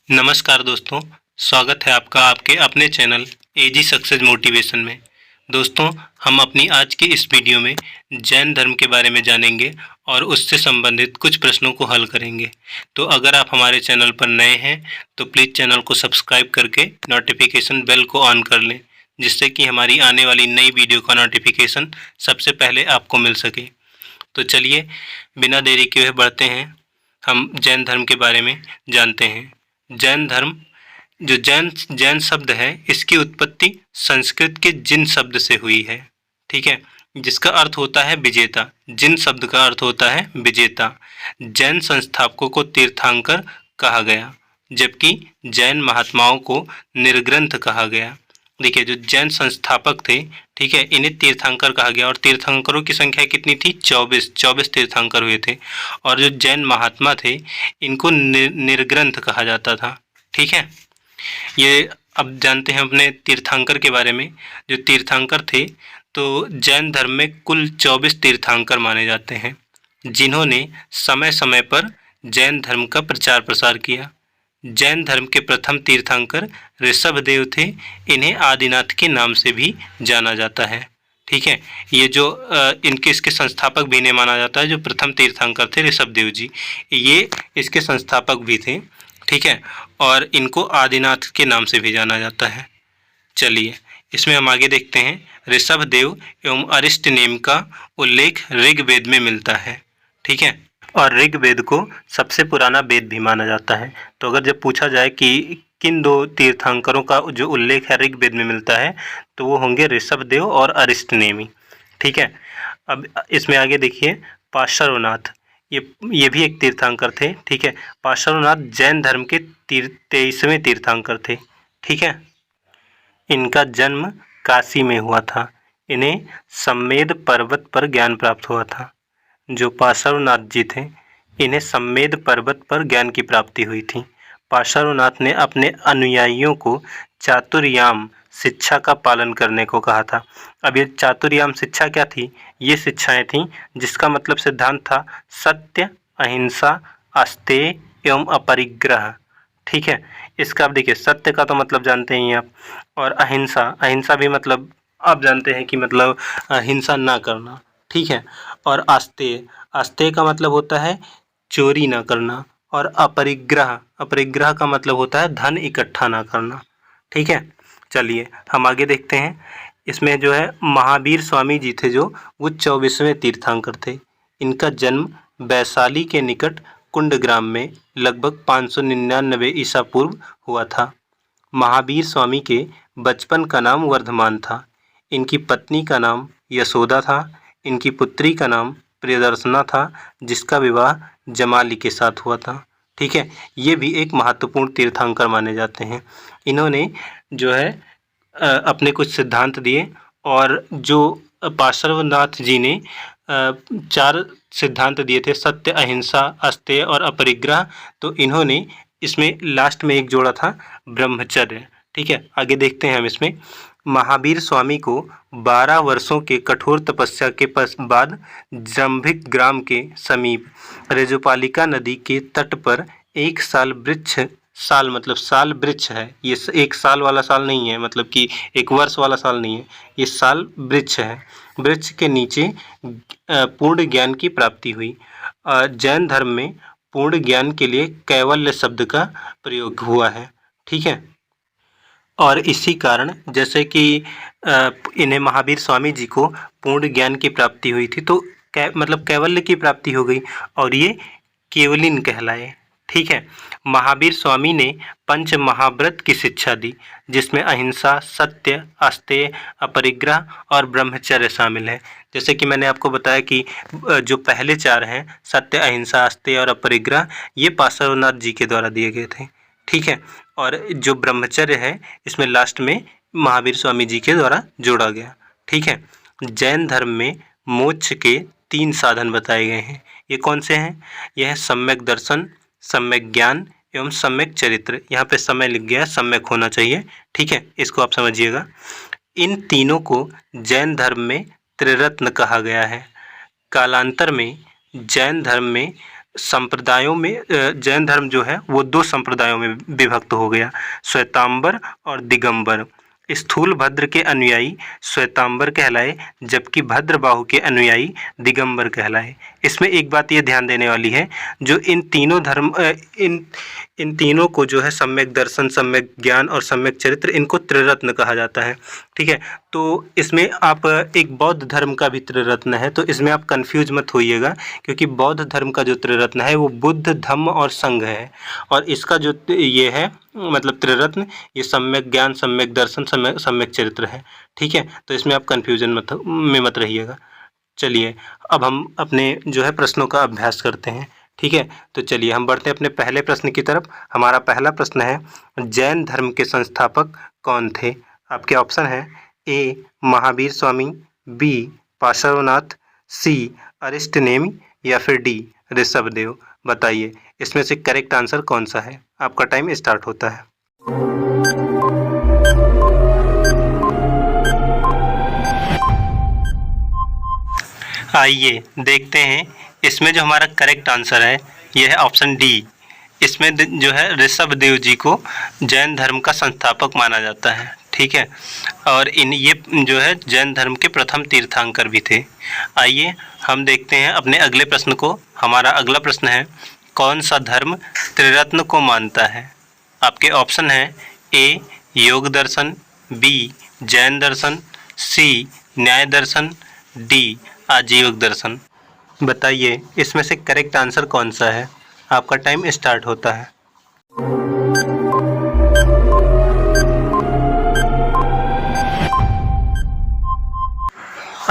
नमस्कार दोस्तों, स्वागत है आपका आपके अपने चैनल एजी सक्सेस मोटिवेशन में। दोस्तों, हम अपनी आज की इस वीडियो में जैन धर्म के बारे में जानेंगे और उससे संबंधित कुछ प्रश्नों को हल करेंगे। तो अगर आप हमारे चैनल पर नए हैं तो प्लीज़ चैनल को सब्सक्राइब करके नोटिफिकेशन बेल को ऑन कर लें, जिससे कि हमारी आने वाली नई वीडियो का नोटिफिकेशन सबसे पहले आपको मिल सके। तो चलिए बिना देरी किए हुए बढ़ते हैं, हम जैन धर्म के बारे में जानते हैं। जैन धर्म, जो जैन जैन शब्द है, इसकी उत्पत्ति संस्कृत के जिन शब्द से हुई है। ठीक है, जिसका अर्थ होता है विजेता। जिन शब्द का अर्थ होता है विजेता। जैन संस्थापकों को तीर्थंकर कहा गया, जबकि जैन महात्माओं को निर्ग्रंथ कहा गया। देखिए, जो जैन संस्थापक थे, ठीक है, इन्हें तीर्थंकर कहा गया और तीर्थंकरों की संख्या कितनी थी? 24 तीर्थंकर हुए थे। और जो जैन महात्मा थे, इनको निर्ग्रंथ कहा जाता था। ठीक है, ये अब जानते हैं अपने तीर्थंकर के बारे में। जो तीर्थंकर थे, तो जैन धर्म में कुल 24 तीर्थंकर माने जाते हैं, जिन्होंने समय समय पर जैन धर्म का प्रचार प्रसार किया। जैन धर्म के प्रथम तीर्थंकर ऋषभदेव थे। इन्हें आदिनाथ के नाम से भी जाना जाता है। ठीक है, ये जो इसके संस्थापक भी इन्हें माना जाता है। जो प्रथम तीर्थंकर थे ऋषभदेव जी, ये इसके संस्थापक भी थे। ठीक है, और इनको आदिनाथ के नाम से भी जाना जाता है। चलिए इसमें हम आगे देखते हैं। ऋषभदेव एवं अरिष्ट नेम का उल्लेख ऋग्वेद में मिलता है। ठीक है, और ऋग्वेद को सबसे पुराना वेद भी माना जाता है। तो अगर जब पूछा जाए कि किन दो तीर्थंकरों का जो उल्लेख है ऋग्वेद में मिलता है, तो वो होंगे ऋषभदेव और अरिष्टनेमी। ठीक है, अब इसमें आगे देखिए, पार्श्वनाथ, ये भी एक तीर्थंकर थे। ठीक है, पार्श्वनाथ जैन धर्म के 23वें तीर्थंकर थे। ठीक है, इनका जन्म काशी में हुआ था। इन्हें सम्मेद पर्वत पर ज्ञान प्राप्त हुआ था। जो पार्श्वनाथ जी थे, इन्हें सम्मेद पर्वत पर ज्ञान की प्राप्ति हुई थी। पार्श्वनाथ ने अपने अनुयायियों को चातुर्याम शिक्षा का पालन करने को कहा था। अब ये चातुर्याम शिक्षा क्या थी? ये शिक्षाएं थीं जिसका मतलब सिद्धांत था सत्य, अहिंसा, अस्तेय एवं अपरिग्रह। ठीक है, इसका आप देखिए, सत्य का तो मतलब जानते ही आप, और अहिंसा, अहिंसा भी मतलब आप जानते हैं कि मतलब हिंसा ना करना। ठीक है, और आस्तेय, आस्तेय का मतलब होता है चोरी ना करना। और अपरिग्रह, अपरिग्रह का मतलब होता है धन इकट्ठा ना करना। ठीक है, चलिए हम आगे देखते हैं। इसमें जो है महावीर स्वामी जी थे, जो वो 24वें तीर्थंकर थे। इनका जन्म वैशाली के निकट कुंडग्राम में लगभग 599 ईसा पूर्व हुआ था। महावीर स्वामी के बचपन का नाम वर्धमान था। इनकी पत्नी का नाम यशोदा था। इनकी पुत्री का नाम प्रियदर्शना था, जिसका विवाह जमाली के साथ हुआ था। ठीक है, ये भी एक महत्वपूर्ण तीर्थंकर माने जाते हैं। इन्होंने जो है अपने कुछ सिद्धांत दिए, और जो पार्श्वनाथ जी ने 4 सिद्धांत दिए थे, सत्य, अहिंसा, अस्तेय और अपरिग्रह। तो इन्होंने इसमें लास्ट में एक जोड़ा था ब्रह्मचर्य। ठीक है, आगे देखते हैं हम इसमें। महावीर स्वामी को 12 वर्षों के कठोर तपस्या के बाद जंभिक ग्राम के समीप रेजुपालिका नदी के तट पर एक साल वृक्ष, साल मतलब साल वृक्ष है, ये एक साल वाला साल नहीं है, मतलब कि एक वर्ष वाला साल नहीं है, ये साल वृक्ष है। वृक्ष के नीचे पूर्ण ज्ञान की प्राप्ति हुई। जैन धर्म में पूर्ण ज्ञान के लिए कैवल्य शब्द का प्रयोग हुआ है। ठीक है, और इसी कारण जैसे कि इन्हें महावीर स्वामी जी को पूर्ण ज्ञान की प्राप्ति हुई थी, तो मतलब कैवल्य की प्राप्ति हो गई और ये केवलिन कहलाए। ठीक है, महावीर स्वामी ने पंच महाव्रत की शिक्षा दी, जिसमें अहिंसा, सत्य, अस्तेय, अपरिग्रह और ब्रह्मचर्य शामिल है। जैसे कि मैंने आपको बताया कि जो पहले 4 हैं, सत्य, अहिंसा, अस्तेय और अपरिग्रह, ये पार्श्वनाथ जी के द्वारा दिए गए थे। ठीक है, और जो ब्रह्मचर्य है, इसमें लास्ट में महावीर स्वामी जी के द्वारा जोड़ा गया। ठीक है, जैन धर्म में मोक्ष के 3 साधन बताए गए हैं। ये कौन से हैं? यह है सम्यक दर्शन, सम्यक ज्ञान एवं सम्यक चरित्र। यहाँ पे समय लिख गया, सम्यक होना चाहिए। ठीक है, इसको आप समझिएगा। इन तीनों को जैन धर्म में त्रिरत्न कहा गया है। कालांतर में जैन धर्म में संप्रदायों में जैन धर्म जो है वो 2 संप्रदायों में विभक्त हो गया, श्वेतांबर और दिगंबर। स्थूल भद्र के अनुयायी श्वेतांबर कहलाए, जबकि भद्रबाहु के अनुयायी दिगंबर कहलाए। इसमें एक बात ये ध्यान देने वाली है, जो इन तीनों धर्म इन तीनों को जो है सम्यक दर्शन, सम्यक ज्ञान और सम्यक चरित्र, इनको त्रिरत्न कहा जाता है। ठीक है, तो इसमें आप एक बौद्ध धर्म का भी त्रिरत्न है, तो इसमें आप कंफ्यूज मत होइएगा, क्योंकि बौद्ध धर्म का जो त्रिरत्न है वो बुद्ध, धम्म और संघ है, और इसका जो ये है मतलब त्रिरत्न, ये सम्यक ज्ञान, सम्यक दर्शन, सम्यक चरित्र है। ठीक है, तो इसमें आप कन्फ्यूजन मत रहिएगा। चलिए अब हम अपने जो है प्रश्नों का अभ्यास करते हैं। ठीक है, तो चलिए हम बढ़ते हैं अपने पहले प्रश्न की तरफ। हमारा पहला प्रश्न है, जैन धर्म के संस्थापक कौन थे? आपके ऑप्शन है ए महावीर स्वामी, बी पार्श्वनाथ, सी अरिष्टनेमि या फिर डी ऋषभदेव। बताइए इसमें से करेक्ट आंसर कौन सा है? आपका टाइम स्टार्ट होता है। आइए देखते हैं, इसमें जो हमारा करेक्ट आंसर है यह है ऑप्शन डी। इसमें जो है ऋषभदेव जी को जैन धर्म का संस्थापक माना जाता है। ठीक है, और ये जो है जैन धर्म के प्रथम तीर्थंकर भी थे। आइए हम देखते हैं अपने अगले प्रश्न को। हमारा अगला प्रश्न है, कौन सा धर्म त्रिरत्न को मानता है? आपके ऑप्शन है ए योग दर्शन, बी जैन दर्शन, सी न्याय दर्शन, डी आजीवक दर्शन। बताइए इसमें से करेक्ट आंसर कौन सा है? आपका टाइम स्टार्ट होता है।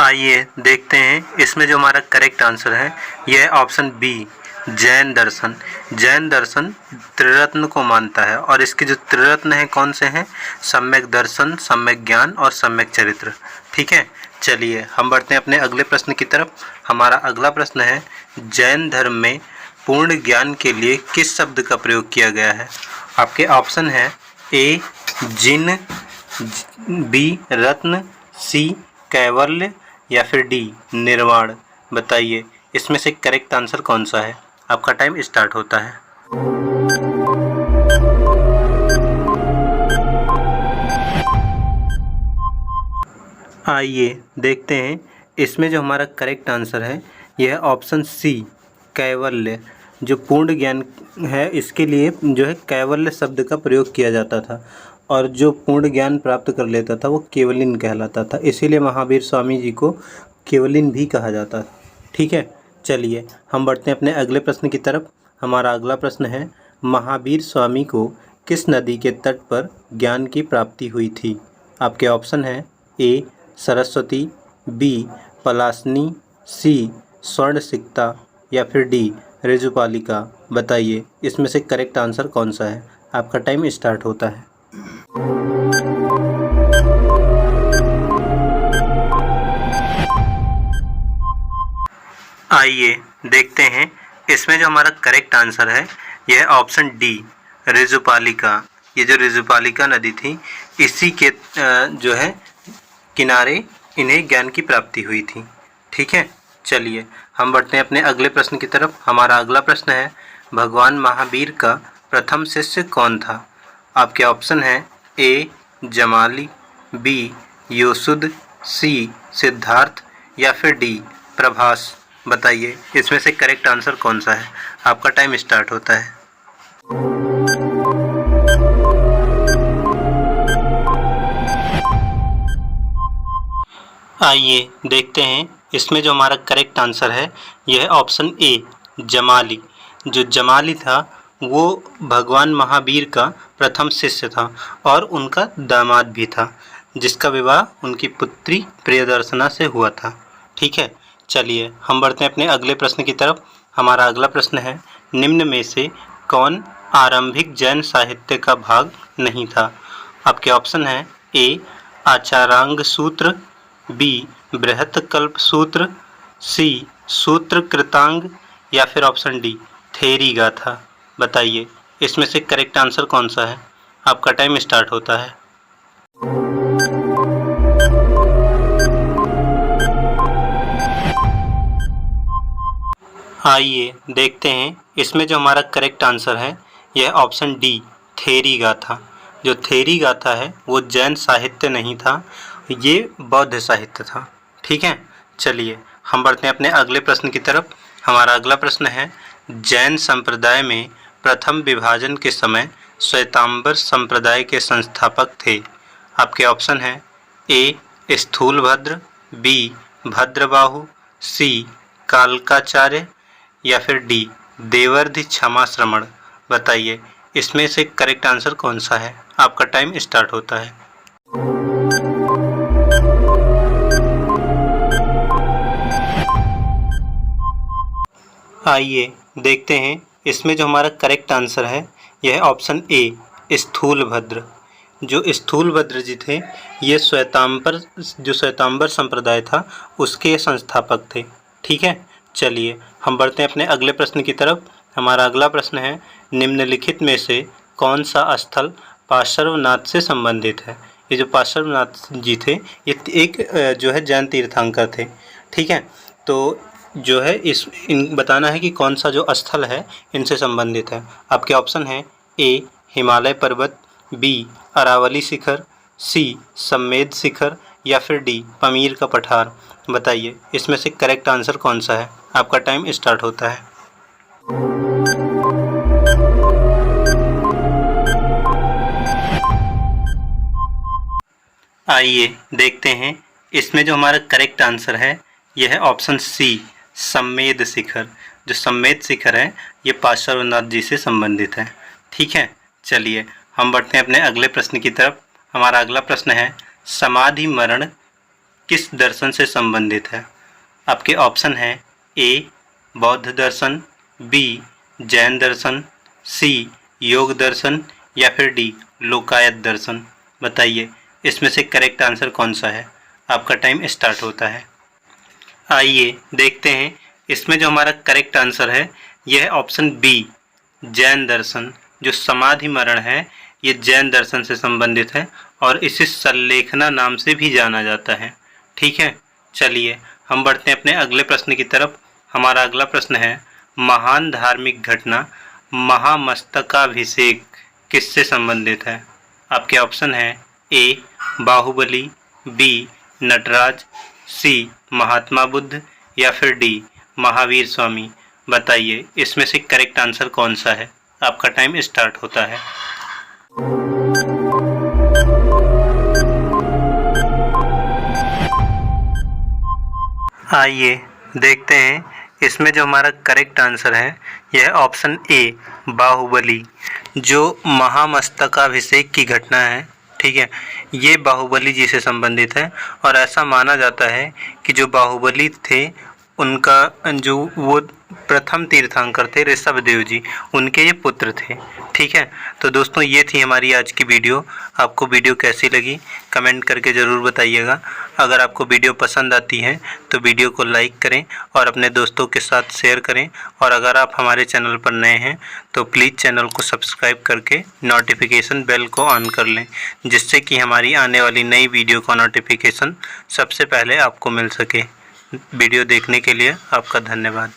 आइए देखते हैं, इसमें जो हमारा करेक्ट आंसर है यह है ऑप्शन बी जैन दर्शन। जैन दर्शन त्रिरत्न को मानता है, और इसके जो त्रिरत्न हैं कौन से हैं? सम्यक दर्शन, सम्यक ज्ञान और सम्यक चरित्र। ठीक है, चलिए हम बढ़ते हैं अपने अगले प्रश्न की तरफ। हमारा अगला प्रश्न है, जैन धर्म में पूर्ण ज्ञान के लिए किस शब्द का प्रयोग किया गया है? आपके ऑप्शन है ए जिन, बी रत्न, सी कैवल्य या फिर डी निर्वाण। बताइए इसमें से करेक्ट आंसर कौन सा है? आपका टाइम स्टार्ट होता है। आइए देखते हैं, इसमें जो हमारा करेक्ट आंसर है यह है ऑप्शन सी कैवल्य। जो पूर्ण ज्ञान है इसके लिए जो है कैवल्य शब्द का प्रयोग किया जाता था, और जो पूर्ण ज्ञान प्राप्त कर लेता था वो केवलिन कहलाता था। इसीलिए महावीर स्वामी जी को केवलिन भी कहा जाता था। ठीक है, चलिए हम बढ़ते हैं अपने अगले प्रश्न की तरफ। हमारा अगला प्रश्न है, महावीर स्वामी को किस नदी के तट पर ज्ञान की प्राप्ति हुई थी? आपके ऑप्शन है ए सरस्वती, बी पलासनी, सी स्वर्णसिक्ता या फिर डी ऋजुपालिका। बताइए इसमें से करेक्ट आंसर कौन सा है? आपका टाइम स्टार्ट होता है। आइए देखते हैं, इसमें जो हमारा करेक्ट आंसर है यह है ऑप्शन डी ऋजुपालिका। ये जो ऋजुपालिका नदी थी इसी के जो है किनारे इन्हें ज्ञान की प्राप्ति हुई थी। ठीक है, चलिए हम बढ़ते हैं अपने अगले प्रश्न की तरफ। हमारा अगला प्रश्न है, भगवान महावीर का प्रथम शिष्य कौन था? आपके ऑप्शन है ए जमाली, बी योसुद, सी सिद्धार्थ या फिर डी प्रभास। बताइए इसमें से करेक्ट आंसर कौन सा है? आपका टाइम स्टार्ट होता है। आइए देखते हैं, इसमें जो हमारा करेक्ट आंसर है यह है ऑप्शन ए जमाली। जो जमाली था वो भगवान महावीर का प्रथम शिष्य था और उनका दामाद भी था, जिसका विवाह उनकी पुत्री प्रियदर्शना से हुआ था। ठीक है, चलिए हम बढ़ते हैं अपने अगले प्रश्न की तरफ। हमारा अगला प्रश्न है, निम्न में से कौन आरंभिक जैन साहित्य का भाग नहीं था? आपके ऑप्शन है ए आचारांग सूत्र, बी बृहत्कल्प सूत्र, सी सूत्र कृतांग या फिर ऑप्शन डी थेरी गाथा। बताइए इसमें से करेक्ट आंसर कौन सा है? आपका टाइम स्टार्ट होता है। आइए देखते हैं इसमें जो हमारा करेक्ट आंसर है यह ऑप्शन डी थेरी गाथा। जो थेरी गाथा है वो जैन साहित्य नहीं था, ये बौद्ध साहित्य था। ठीक है, चलिए हम बढ़ते हैं अपने अगले प्रश्न की तरफ। हमारा अगला प्रश्न है, जैन संप्रदाय में प्रथम विभाजन के समय श्वेतांबर संप्रदाय के संस्थापक थे। आपके ऑप्शन हैं ए स्थूलभद्र, बी भद्रबाहु, सी कालकाचार्य या फिर डी देवर्धि क्षमा श्रमण। बताइए इसमें से करेक्ट आंसर कौन सा है। आपका टाइम स्टार्ट होता है। आइए देखते हैं इसमें जो हमारा करेक्ट आंसर है यह ऑप्शन ए स्थूलभद्र। जो स्थूलभद्र जी थे ये श्वेतांबर संप्रदाय था उसके संस्थापक थे। ठीक है, चलिए हम बढ़ते हैं अपने अगले प्रश्न की तरफ। हमारा अगला प्रश्न है, निम्नलिखित में से कौन सा स्थल पार्श्वनाथ से संबंधित है। ये जो पार्श्वनाथ जी थे ये एक जो है जैन तीर्थंकर थे। ठीक है, तो जो है बताना है कि कौन सा जो स्थल है इनसे संबंधित है। आपके ऑप्शन हैं ए हिमालय पर्वत, बी अरावली शिखर, सी सम्मेद शिखर या फिर डी पमीर का पठार। बताइए इसमें से करेक्ट आंसर कौन सा है। आपका टाइम स्टार्ट होता है। आइए देखते हैं इसमें जो हमारा करेक्ट आंसर है यह है ऑप्शन सी सम्मेद शिखर। जो सम्मेद शिखर है ये पार्श्वनाथ जी से संबंधित है। ठीक है, चलिए हम बढ़ते हैं अपने अगले प्रश्न की तरफ। हमारा अगला प्रश्न है, समाधि मरण किस दर्शन से संबंधित है। आपके ऑप्शन हैं ए बौद्ध दर्शन, बी जैन दर्शन, सी योग दर्शन या फिर डी लोकायत दर्शन। बताइए इसमें से करेक्ट आंसर कौन सा है। आपका टाइम स्टार्ट होता है। आइए देखते हैं इसमें जो हमारा करेक्ट आंसर है यह है ऑप्शन बी जैन दर्शन। जो समाधि मरण है ये जैन दर्शन से संबंधित है और इसे सल्लेखना नाम से भी जाना जाता है। ठीक है, चलिए हम बढ़ते हैं अपने अगले प्रश्न की तरफ। हमारा अगला प्रश्न है, महान धार्मिक घटना महामस्तकाभिषेक किससे संबंधित है। आपके ऑप्शन हैं ए बाहुबली, बी नटराज, सी महात्मा बुद्ध या फिर डी महावीर स्वामी। बताइए इसमें से करेक्ट आंसर कौन सा है। आपका टाइम स्टार्ट होता है। आइए देखते हैं इसमें जो हमारा करेक्ट आंसर है यह है ऑप्शन ए बाहुबली। जो महामस्तकाभिषेक की घटना है, ठीक है, ये बाहुबली जी से संबंधित है और ऐसा माना जाता है कि जो बाहुबली थे उनका जो वो प्रथम तीर्थंकर थे ऋषभदेव जी, उनके ये पुत्र थे। ठीक है, तो दोस्तों ये थी हमारी आज की वीडियो। आपको वीडियो कैसी लगी कमेंट करके ज़रूर बताइएगा। अगर आपको वीडियो पसंद आती है तो वीडियो को लाइक करें और अपने दोस्तों के साथ शेयर करें। और अगर आप हमारे चैनल पर नए हैं तो प्लीज़ चैनल को सब्सक्राइब करके नोटिफिकेशन बेल को ऑन कर लें, जिससे कि हमारी आने वाली नई वीडियो का नोटिफिकेशन सबसे पहले आपको मिल सके। वीडियो देखने के लिए आपका धन्यवाद।